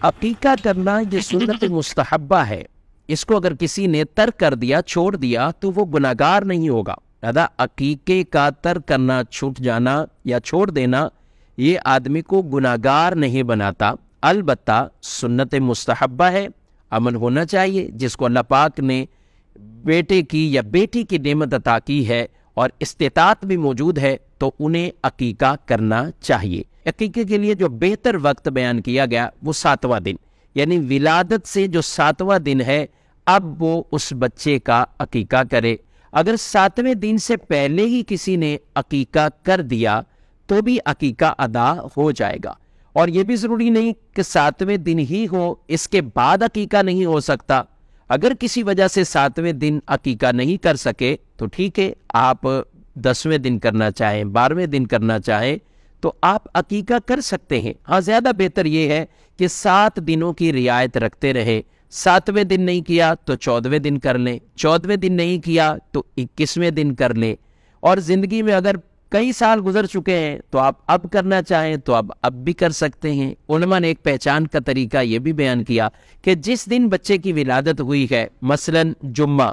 عقیقہ کرنا یہ سنت مستحبہ ہے، اس کو اگر کسی نے ترک کر دیا، چھوڑ دیا، تو وہ گناہگار نہیں ہوگا۔ لہذا عقیقے کا ترک کرنا، چھوٹ جانا یا چھوڑ دینا یہ آدمی کو گناہگار نہیں بناتا، البتہ سنت مستحبہ ہے، عمل ہونا چاہیے۔ جس کو اللہ پاک نے بیٹے کی یا بیٹی کی نعمت عطا کی ہے اور استطاعت بھی موجود ہے تو انہیں عقیقہ کرنا چاہیے۔ عقیقے کے لیے جو بہتر وقت بیان کیا گیا وہ 7واں دن، یعنی ولادت سے جو 7واں دن ہے اب وہ اس بچے کا عقیقہ کرے۔ اگر 7ویں دن سے پہلے ہی کسی نے عقیقہ کر دیا تو بھی عقیقہ ادا ہو جائے گا، اور یہ بھی ضروری نہیں کہ 7ویں دن ہی ہو، اس کے بعد عقیقہ نہیں ہو سکتا۔ اگر کسی وجہ سے 7ویں دن عقیقہ نہیں کر سکے تو ٹھیک ہے، آپ 10ویں دن کرنا چاہیں، 12ویں دن کرنا چاہیں تو آپ عقیقہ کر سکتے ہیں۔ ہاں، زیادہ بہتر یہ ہے کہ 7 دنوں کی رعایت رکھتے رہیں۔ 7ویں دن نہیں کیا تو 14ویں دن کر لیں، 14ویں دن نہیں کیا تو 21ویں دن کر لیں، اور زندگی میں اگر کئی سال گزر چکے ہیں تو آپ اب کرنا چاہیں تو اب بھی کر سکتے ہیں۔ علماء نے ایک پہچان کا طریقہ یہ بھی بیان کیا کہ جس دن بچے کی ولادت ہوئی ہے، مثلا جمعہ،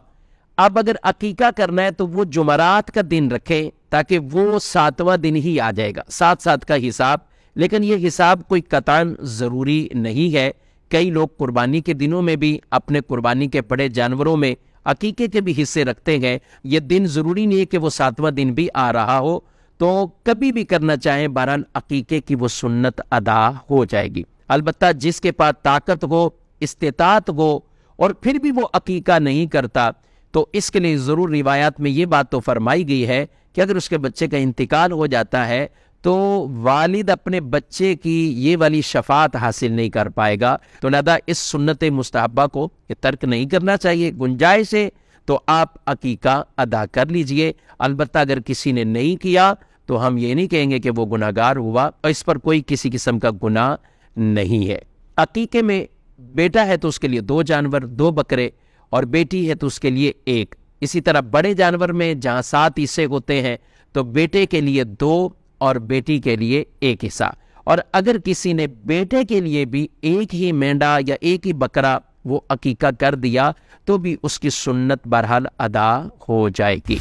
اب اگر عقیقہ کرنا ہے تو وہ جمعرات کا دن رکھیں تاکہ وہ 7واں دن ہی آ جائے گا، 7 کا حساب۔ لیکن یہ حساب کوئی قطعاً ضروری نہیں ہے، کئی لوگ قربانی کے دنوں میں بھی اپنے قربانی کے پڑے جانوروں میں عقیقے کے بھی حصے رکھتے ہیں۔ یہ دن ضروری نہیں ہے کہ وہ 7واں دن بھی آ رہا ہو، تو کبھی بھی کرنا چاہیں، بہرحال عقیقے کی وہ سنت ادا ہو جائے گی۔ البتہ جس کے پاس طاقت ہو، استطاعت ہو، اور پھر بھی وہ عقیقہ نہیں کرتا تو اس کے لیے ضرور روایات میں یہ بات تو فرمائی گئی ہے کہ اگر اس کے بچے کا انتقال ہو جاتا ہے تو والد اپنے بچے کی یہ والی شفاعت حاصل نہیں کر پائے گا، تو لہذا اس سنت مستحبہ کو یہ ترک نہیں کرنا چاہیے۔ گنجائش ہے تو آپ عقیقہ ادا کر لیجئے۔ البتہ اگر کسی نے نہیں کیا تو ہم یہ نہیں کہیں گے کہ وہ گناہگار ہوا، اور اس پر کوئی کسی قسم کا گناہ نہیں ہے۔ عقیقے میں بیٹا ہے تو اس کے لیے 2 جانور، 2 بکرے، اور بیٹی ہے تو اس کے لیے 1۔ اسی طرح بڑے جانور میں جہاں 7 حصے ہوتے ہیں تو بیٹے کے لیے 2 اور بیٹی کے لیے 1 حصہ، اور اگر کسی نے بیٹے کے لیے بھی 1 ہی مینڈا یا 1 ہی بکرا وہ عقیقہ کر دیا تو بھی اس کی سنت بہرحال ادا ہو جائے گی۔